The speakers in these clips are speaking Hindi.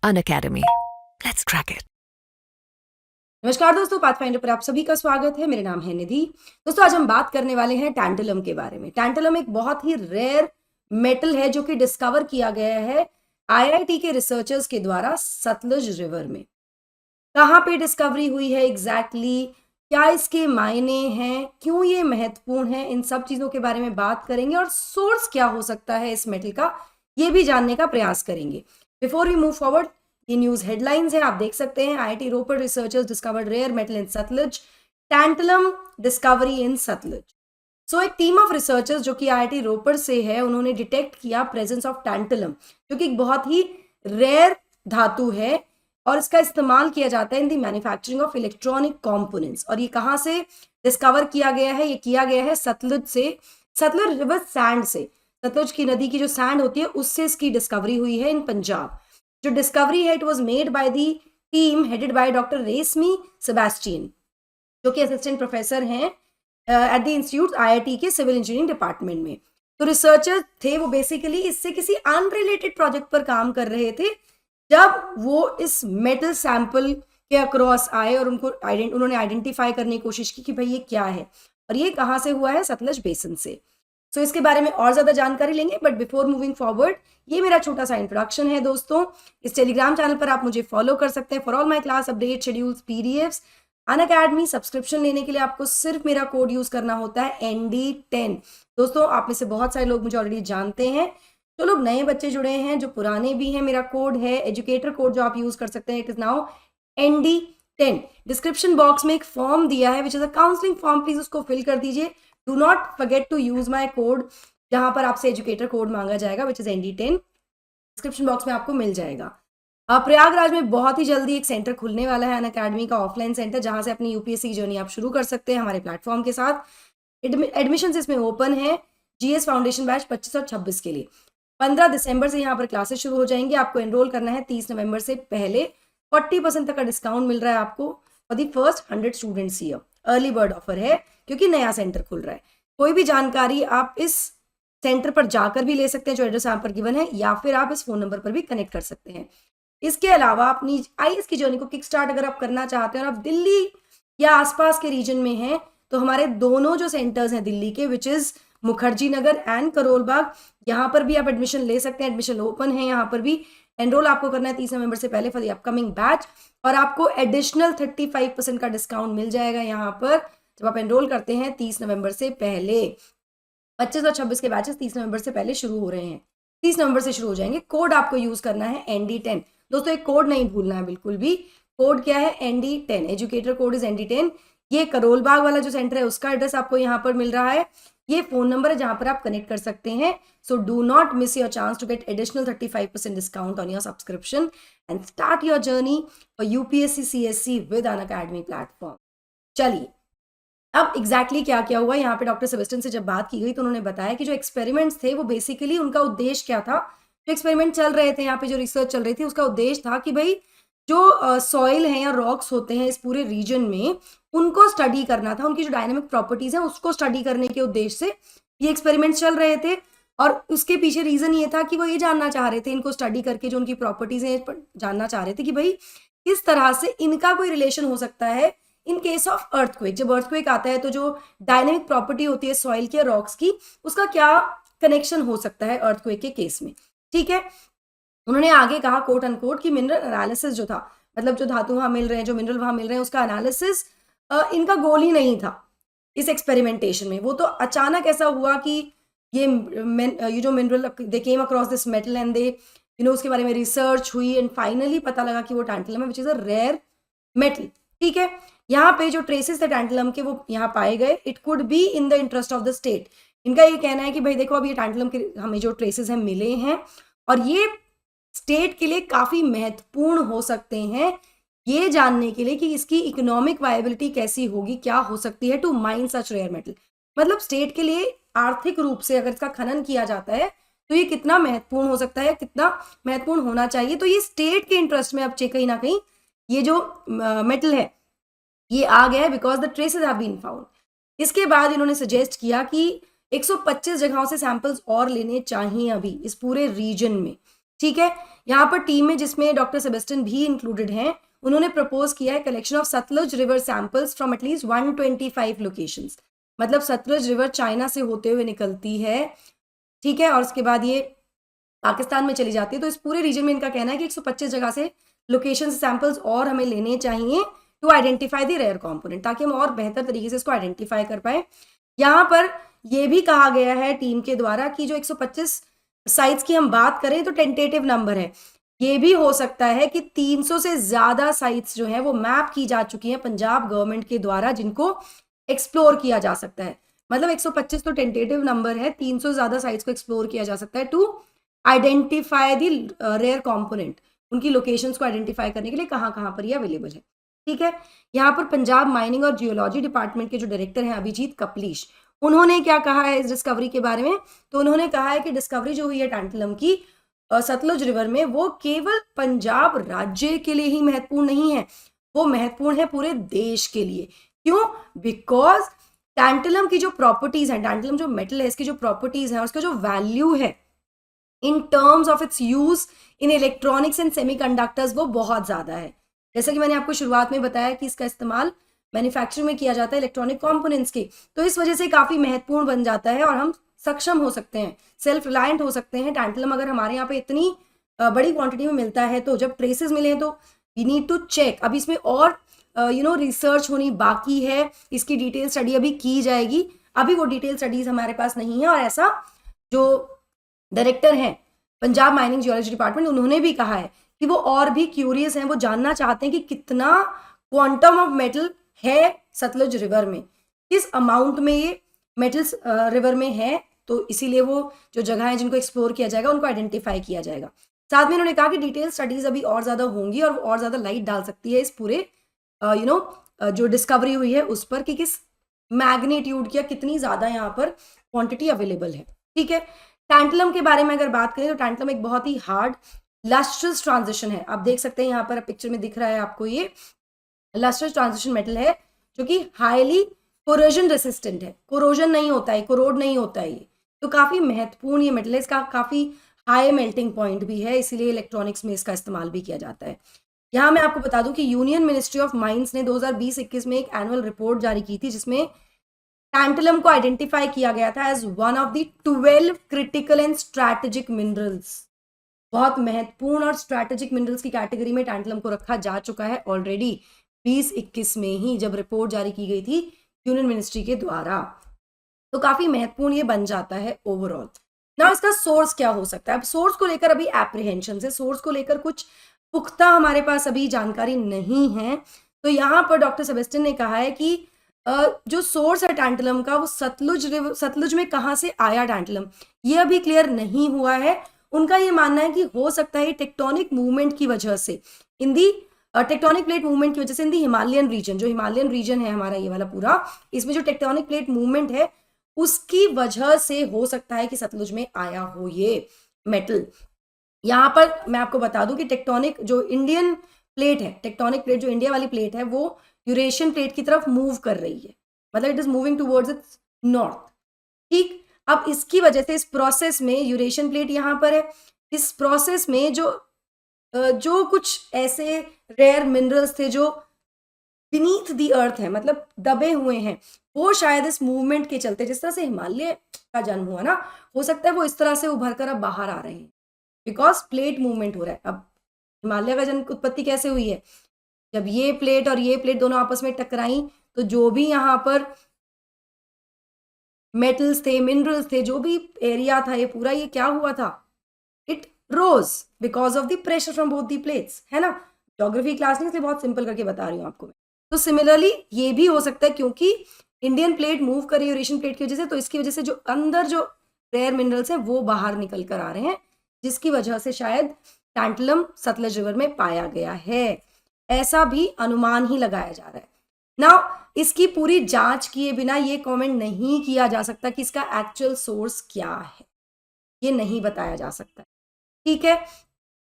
Unacademy. Let's crack it. नमस्कार दोस्तों, पाथफाइंडर पर आप सभी का स्वागत है। मेरा नाम है निधि। दोस्तों, आज हम बात करने वाले हैं टैंटलम के बारे में। टैंटलम एक बहुत ही रेयर मेटल है जो कि डिस्कवर किया गया है आईआईटी के रिसर्चर्स के द्वारा सतलुज रिवर में। कहाँ पे डिस्कवरी हुई है एग्जैक्टली, क्या इसके मायने हैं, क्यों ये महत्वपूर्ण है, इन सब चीजों के बारे में बात करेंगे और सोर्स क्या हो सकता है इस मेटल का, ये भी जानने का प्रयास करेंगे। बिफोर वी मूव फॉरवर्ड, ये न्यूज हेडलाइंस है, आप देख सकते हैं। IIT Ropar researchers discovered rare metal in Sutlej, tantalum discovery in Sutlej. So एक टीम ऑफ रिसर्चर्स जो कि आईआईटी रोपर से है, उन्होंने डिटेक्ट किया प्रेजेंस ऑफ टैंटलम, जो कि एक बहुत ही रेयर धातु है और इसका इस्तेमाल किया जाता है in the manufacturing of electronic components. और ये कहाँ से डिस्कवर किया गया है? ये किया गया है सतलुज से, सतलुज रिवर सैंड से। सतलुज की नदी की जो सैंड होती है उससे इसकी डिस्कवरी हुई है इन पंजाब। जो डिस्कवरी है it was made by the team headed by doctor रेशमी सेबेस्टियन, जो कि असिस्टेंट प्रोफेसर हैं एट द इंस्टीट्यूट आईआईटी के सिविल इंजीनियरिंग डिपार्टमेंट में। तो रिसर्चर थे वो बेसिकली इससे किसी अनरिलेटेड प्रोजेक्ट पर काम कर रहे थे जब वो इस मेटल सैंपल के अक्रॉस आए और उन्होंने आइडेंटिफाई करने की कोशिश की कि भाई ये क्या है और ये कहाँ से हुआ है, सतलुज बेसिन से। सो इसके बारे में और ज्यादा जानकारी लेंगे, बट बिफोर मूविंग फॉरवर्ड, ये मेरा छोटा सा इंट्रोडक्शन है दोस्तों। इस टेलीग्राम चैनल पर आप मुझे फॉलो कर सकते हैं for all my class update, schedules, PDFs. Unacademy subscription लेने के लिए आपको सिर्फ मेरा कोड यूज करना होता है ND10। दोस्तों, आप में से बहुत सारे लोग मुझे ऑलरेडी जानते हैं, जो लोग नए बच्चे जुड़े हैं, जो पुराने भी हैं, मेरा कोड है एजुकेटर कोड जो आप यूज कर सकते हैं। It is now ND10। Description box में एक फॉर्म दिया है which is a counselling form, please उसको फिल कर दीजिए। Do not forget to use my code, जहां पर आपसे एजुकेटर कोड मांगा जाएगा which is ND10। Description box में आपको मिल जाएगा। प्रयागराज में बहुत ही जल्दी एक सेंटर खुलने वाला है अनअकैडमी का, ऑफलाइन सेंटर, जहां से अपनी यूपीएससी जर्नी आप शुरू कर सकते हैं हमारे प्लेटफॉर्म के साथ। एडमिशन इसमें ओपन है GS फाउंडेशन बैच 25 और 26 के लिए। 15 दिसंबर से यहाँ पर क्लासेस शुरू हो जाएंगी। आपको एनरोल करना है 30 नवंबर से पहले। 40% तक का डिस्काउंट मिल रहा है आपको for the first 100 students year. Early bird offer है क्योंकि नया सेंटर खुल रहा है। कोई भी जानकारी आप इस सेंटर पर जाकर भी ले सकते हैं जो एड्रेस यहाँ पर गिवन है, या फिर आप इस फोन नंबर पर भी कनेक्ट कर सकते हैं। इसके अलावा अपनी आईएएस की जर्नी को किक स्टार्ट अगर आप करना चाहते हैं और आप दिल्ली या आसपास के रीजन में हैं, तो हमारे दोनों जो सेंटर्स हैं दिल्ली के, which is Mukherjee Nagar and Karol Bagh, यहाँ पर भी आप एडमिशन ले सकते हैं। एडमिशन ओपन है यहाँ पर भी। एनरोल आपको करना है 30 नवंबर से पहले फॉर द अपकमिंग बैच, और आपको एडिशनल 35% का डिस्काउंट मिल जाएगा यहाँ पर जब आप एनरोल करते हैं 30 नवंबर से पहले। 25 और 26 के बैचेस 30 नवंबर से पहले शुरू हो रहे हैं, 30 नवंबर से शुरू हो जाएंगे। कोड आपको यूज करना है ND10। दोस्तों, एक कोड नहीं भूलना है बिल्कुल भी। कोड क्या है? ND10। Educator code is ND10। ये करोल बाग वाला जो सेंटर है उसका एड्रेस आपको यहाँ पर मिल रहा है। ये फोन नंबर है जहां पर आप कनेक्ट कर सकते हैं। So do not miss your chance to get additional 35% discount on your subscription and start your journey for UPSC CSC with Unacademy platform. चलिए, अब एग्जैक्टली क्या क्या हुआ यहाँ पे डॉक्टर सेबेस्टियन से जब बात की गई तो उन्होंने बताया कि जो एक्सपेरिमेंट्स थे वो बेसिकली उनका उद्देश्य क्या था। जो एक्सपेरिमेंट चल रहे थे यहाँ पे, जो रिसर्च चल रही थी, उसका उद्देश्य था कि भाई जो सॉइल है या रॉक्स होते हैं इस पूरे रीजन में, उनको स्टडी करना था, उनकी जो डायनेमिक प्रॉपर्टीज हैं उसको स्टडी करने के उद्देश्य से ये एक्सपेरिमेंट चल रहे थे। और उसके पीछे रीजन ये था कि वो ये जानना चाह रहे थे, इनको स्टडी करके जो उनकी प्रॉपर्टीज हैं जानना चाह रहे थे कि भाई किस तरह से इनका कोई रिलेशन हो सकता है इन केस ऑफ अर्थक्वेक। जब अर्थक्वेक आता है तो जो डायनेमिक प्रॉपर्टी होती है सॉइल के, रॉक्स की, उसका क्या कनेक्शन हो सकता है अर्थक्वेक के केस में। ठीक है, उन्होंने आगे कहा कोट अनकोट कि मिनरल एनालिसिस जो था, मतलब जो धातु वहां मिल रहे हैं, जो मिनरल वहां मिल रहे हैं, उसका एनालिसिस इनका गोल ही नहीं था इस एक्सपेरिमेंटेशन में। वो तो अचानक ऐसा हुआ कि ये जो mineral they came across this metal and they उसके बारे में रिसर्च हुई एंड फाइनली पता लगा कि वो टैंटलम है which is a rare metal. ठीक है, यहाँ पे जो ट्रेसेस थे टैंटलम के वो यहाँ पाए गए। It could be in the interest of the state. इनका ये कहना है कि भाई देखो, अब ये टैंटलम के हमें जो ट्रेसेस हैं मिले हैं और ये स्टेट के लिए काफी महत्वपूर्ण हो सकते हैं, ये जानने के लिए कि इसकी इकोनॉमिक वायबिलिटी कैसी होगी, क्या हो सकती है to mine such rare metal. मतलब स्टेट के लिए आर्थिक रूप से अगर इसका खनन किया जाता है तो ये कितना महत्वपूर्ण हो सकता है, कितना महत्वपूर्ण होना चाहिए। तो ये स्टेट के इंटरेस्ट में अब कहीं ना कहीं ये जो मेटल है ये आ गया है because the traces have been found. इसके बाद इन्होंने सजेस्ट किया कि 125 जगहों से सैंपल्स और लेने चाहिए अभी इस पूरे रीजन में। ठीक है। यहाँ पर टीम में जिसमें डॉक्टर सेबेस्टियन भी इंक्लूडेड हैं, उन्होंने प्रपोज किया है collection of Sutlej river samples from at least 125 locations. मतलब सतलुज रिवर चाइना से होते हुए निकलती है, ठीक है, और उसके बाद ये पाकिस्तान में चली जाती है। तो इस पूरे रीजन में इनका कहना है कि 125 जगह से लोकेशन सैंपल्स और हमें लेने चाहिए to identify the rare component, ताकि हम और बेहतर तरीके से इसको आइडेंटिफाई कर पाए। यहाँ पर यह भी कहा गया है टीम के द्वारा कि जो 125 साइट्स की हम बात करें तो टेंटेटिव नंबर है, ये भी हो सकता है कि 300 से ज्यादा साइट्स जो है वो मैप की जा चुकी हैं पंजाब गवर्नमेंट के द्वारा, जिनको एक्सप्लोर किया जा सकता है। मतलब 125 तो टेंटेटिव नंबर है, 300 ज्यादा साइट्स को एक्सप्लोर किया जा सकता है to identify the rare component, उनकी लोकेशंस को आइडेंटिफाई करने के लिए कहाँ कहाँ पर ये अवेलेबल है। ठीक है। यहाँ पर पंजाब माइनिंग और जियोलॉजी डिपार्टमेंट के जो डायरेक्टर हैं अभिजीत कपलीश, उन्होंने क्या कहा है इस डिस्कवरी के बारे में? तो उन्होंने कहा है कि डिस्कवरी जो हुई है टैंटलम की सतलुज रिवर में, वो केवल पंजाब राज्य के लिए ही महत्वपूर्ण नहीं है, वो महत्वपूर्ण है पूरे देश के लिए। क्यों? बिकॉज टैंटलम की जो प्रॉपर्टीज हैं, टैंटलम जो मेटल है, इसकी जो प्रॉपर्टीज है, उसका जो वैल्यू है in terms of its use in electronics and semiconductors, वो बहुत ज्यादा है। जैसा कि मैंने आपको शुरुआत में बताया कि इसका इस्तेमाल मैन्युफैक्चरिंग में किया जाता है इलेक्ट्रॉनिक कंपोनेंट्स के, तो इस वजह से काफी महत्वपूर्ण बन जाता है और हम सक्षम हो सकते हैं, सेल्फ रिलायंट हो सकते हैं। टैंटलम अगर हमारे यहाँ पे इतनी बड़ी क्वांटिटी में मिलता है, तो जब ट्रेसेस मिले हैं तो वी नीड टू चेक। अब इसमें और रिसर्च होनी बाकी है, इसकी डिटेल स्टडी अभी की जाएगी, अभी वो डिटेल स्टडीज हमारे पास नहीं है। और ऐसा जो डायरेक्टर हैं पंजाब माइनिंग जियोलॉजी डिपार्टमेंट, उन्होंने भी कहा है कि वो और भी क्यूरियस हैं, वो जानना चाहते हैं कि कितना क्वांटम ऑफ मेटल है सतलुज रिवर में, किस अमाउंट में ये मेटल्स रिवर में है। तो इसीलिए वो जो जगह है जिनको एक्सप्लोर किया जाएगा, उनको आइडेंटिफाई किया जाएगा। साथ में उन्होंने कहा कि डिटेल स्टडीज अभी और ज्यादा होंगी और और ज्यादा लाइट डाल सकती है इस पूरे जो डिस्कवरी हुई है उस पर, कि किस मैग्नीट्यूड की कितनी ज्यादा यहाँ पर क्वांटिटी अवेलेबल है। ठीक है। टैंटलम के बारे में अगर बात करें तो टैंटलम एक बहुत ही हार्ड लस्ट्रस ट्रांजिशन है। आप देख सकते हैं यहाँ पर पिक्चर में दिख रहा है आपको, ये लस्ट्रस ट्रांजिशन मेटल है जो कि हाईली कोरोजन रेसिस्टेंट है, कोरोजन नहीं होता है, कोरोड नहीं होता है ये, तो काफी महत्वपूर्ण ये मेटल है। इसका काफी हाई मेल्टिंग पॉइंट भी है, इसीलिए इलेक्ट्रॉनिक्स में इसका इस्तेमाल भी किया जाता है। यहाँ मैं आपको बता दूं कि यूनियन मिनिस्ट्री ऑफ माइंस ने 2020-21 में एक एनुअल रिपोर्ट जारी की थी, जिसमें टैंटलम को आइडेंटिफाई किया गया था as one of the 12 critical and strategic minerals. बहुत महत्वपूर्ण और स्ट्रैटेजिक मिनरल्स की कैटेगरी में टैंटलम को रखा जा चुका है ऑलरेडी 2021 में ही, जब रिपोर्ट जारी की गई थी यूनियन मिनिस्ट्री के द्वारा। तो काफी महत्वपूर्ण ये बन जाता है ओवरऑल। ना इसका सोर्स क्या हो सकता है? अब सोर्स को लेकर अभी एप्रीहेंशन है, सोर्स को लेकर कुछ पुख्ता हमारे पास अभी जानकारी नहीं है। तो यहाँ पर डॉक्टर सेबेस्टियन ने कहा है कि जो सोर्स है टैंटलम का, वो सतलुज में कहाँ से आया टैंटलम, ये अभी क्लियर नहीं हुआ है। उनका ये मानना है कि हो सकता है टेक्टोनिक मूवमेंट की वजह से, इन दी टेक्टोनिक प्लेट मूवमेंट की वजह से इन दी हिमालयन रीजन, जो हिमालयन रीजन है हमारा ये वाला पूरा, इसमें जो टेक्टोनिक प्लेट मूवमेंट है उसकी वजह से हो सकता है कि सतलुज में आया हो ये मेटल। यहाँ पर मैं आपको बता दूं कि टेक्टोनिक जो इंडियन प्लेट है, टेक्टोनिक प्लेट जो इंडिया वाली प्लेट है, वो यूरेशियन प्लेट की तरफ मूव कर रही है, मतलब it is moving towards it's north. ठीक। अब इसकी वजह से इस प्रोसेस में यूरेशियन प्लेट यहाँ पर है, इस प्रोसेस में जो कुछ ऐसे रेयर मिनरल्स थे जो बीनीथ द अर्थ है, मतलब दबे हुए हैं, वो शायद इस मूवमेंट के चलते, जिस तरह से हिमालय का जन्म हुआ ना, हो सकता है वो इस तरह से उभर कर अब बाहर आ रहे हैं, बिकॉज प्लेट मूवमेंट हो रहा है। अब हिमालय का जन्म उत्पत्ति कैसे हुई है? जब ये प्लेट और ये प्लेट दोनों आपस में टकराई, तो जो भी यहाँ पर मेटल्स थे, मिनरल्स थे, जो भी एरिया था ये पूरा, ये क्या हुआ था? It rose because of the pressure from both the plates, है ना। ज्योग्राफी क्लास नहीं, इसलिए बहुत सिंपल करके बता रही हूँ आपको। तो सिमिलरली ये भी हो सकता है, क्योंकि इंडियन प्लेट मूव कर रही है यूरेशियन प्लेट की वजह से, तो इसकी वजह से जो अंदर जो रेयर मिनरल्स हैं वो बाहर निकल कर आ रहे हैं, जिसकी वजह से शायद टैंटलम सतलज रिवर में पाया गया है, ऐसा भी अनुमान ही लगाया जा रहा है ना। इसकी पूरी जांच किए बिना ये कमेंट नहीं किया जा सकता कि इसका एक्चुअल सोर्स क्या है, ये नहीं बताया जा सकता। ठीक है।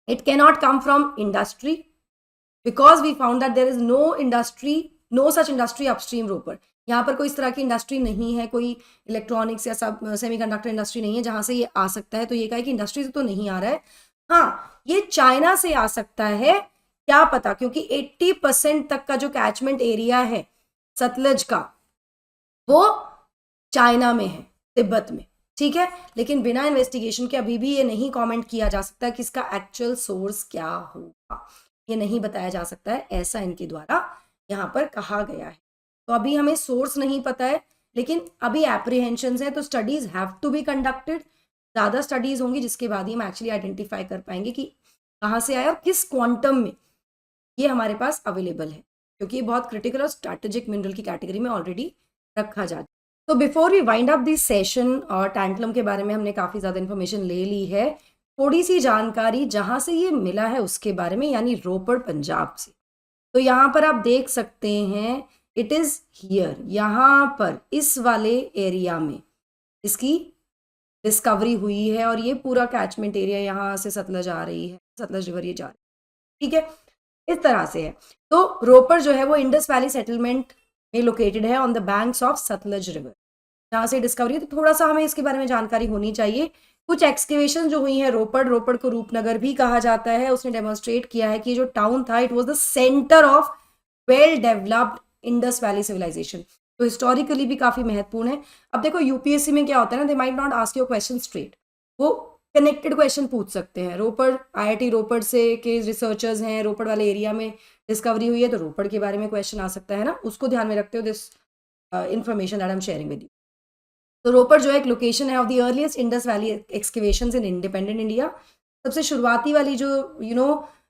It can not come from industry because we found that there is no such industry upstream Ropar. यहाँ पर कोई इस तरह की इंडस्ट्री नहीं है, कोई इलेक्ट्रॉनिक्स या सब सेमीकंडक्टर इंडस्ट्री नहीं है जहां से ये आ सकता है। तो ये कहा कि इंडस्ट्री से तो नहीं आ रहा है, हाँ, ये चाइना से आ सकता है, क्या पता, क्योंकि 80% तक का जो कैचमेंट एरिया है सतलज का वो चाइना में है, तिब्बत में, ठीक है। लेकिन बिना इन्वेस्टिगेशन के अभी भी ये नहीं कमेंट किया जा सकता कि इसका एक्चुअल सोर्स क्या होगा, ये नहीं बताया जा सकता है, ऐसा इनके द्वारा यहाँ पर कहा गया है। तो अभी हमें सोर्स नहीं पता है, लेकिन अभी एप्रीहेंशंस है, तो studies have to be conducted, ज़्यादा स्टडीज होंगी जिसके बाद ही हम एक्चुअली आइडेंटिफाई कर पाएंगे कि कहाँ से आया और किस क्वांटम में ये हमारे पास अवेलेबल है, क्योंकि ये बहुत क्रिटिकल और स्ट्रैटेजिक मिनरल की कैटेगरी में ऑलरेडी रखा जाता है। तो before we wind up this session, और टैंटलम के बारे में हमने काफ़ी ज़्यादा इन्फॉर्मेशन ले ली है, थोड़ी सी जानकारी जहाँ से ये मिला है उसके बारे में, यानी रोपड़ पंजाब से। तो यहाँ पर आप देख सकते हैं, इट इज़ हियर, यहाँ पर इस वाले एरिया में इसकी डिस्कवरी हुई है, और ये पूरा कैचमेंट एरिया यहाँ से सतलज आ रही है, सतलज रिवर ये जा रही है, ठीक है, इस तरह से है। तो रोपड़ जो है वो इंडस वैली सेटलमेंट में लोकेटेड है on the banks of Sutlej river, जहाँ से डिस्कवरी है। तो थोड़ा सा हमें इसके बारे में जानकारी होनी चाहिए। कुछ एक्सकेवेशन जो हुई है रोपड़ को रूपनगर भी कहा जाता है, उसने डेमोन्स्ट्रेट किया है कि जो टाउन था it was the centre of well developed Indus valley civilisation. तो हिस्टोरिकली भी काफी महत्वपूर्ण है। अब देखो यूपीएससी में क्या होता है ना, they might not ask you question straight, वो कनेक्टेड क्वेश्चन पूछ सकते हैं। रोपड़, आईआईटी रोपड़ से के रिसर्चर्स हैं, रोपड़ वाले एरिया में डिस्कवरी हुई है, तो रोपड़ के बारे में क्वेश्चन आ सकता है ना, उसको ध्यान में रखते हो this information that I am sharing with you. तो रोपड़ जो है एक लोकेशन है of the earliest Indus valley excavations in independent India. सबसे शुरुआती वाली जो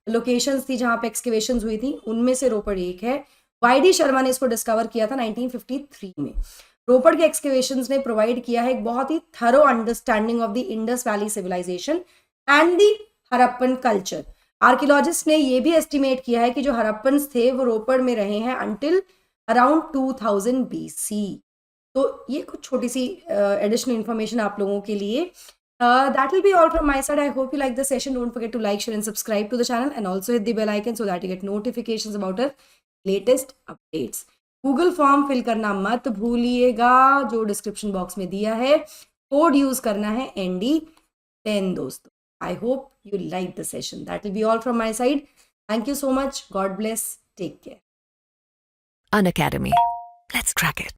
लोकेशंस थी जहाँ पे एक्सकेवेशंस हुई थी, उनमें से रोपड़ एक है। वाईडी शर्मा ने इसको डिस्कवर किया था 1953 में। रोपड़ के एक्सकेवेशंस ने प्रोवाइड किया है एक बहुत ही thorough understanding of the Indus valley civilisation and the Harappan culture. Archaeologist ने ये भी एस्टिमेट किया है कि जो हड़प्पन्स थे वो रोपड़ में रहे हैं अंटिल अराउंड 2000 BC। तो ये कुछ छोटी सी एडिशनल इन्फॉर्मेशन आप लोगों के लिए। That will be all from my side. I hope you like the session. Don't forget to like, share and subscribe to the channel, and also hit the bell icon so that you get notifications about our latest updates. Google form fill करना मत भूलिएगा, जो डिस्क्रिप्शन बॉक्स में दिया है। कोड यूज करना है ND10 दोस्तों। I hope you like the session. That will be all from my side. Thank you so much. God bless. Take care. Unacademy. Let's crack it.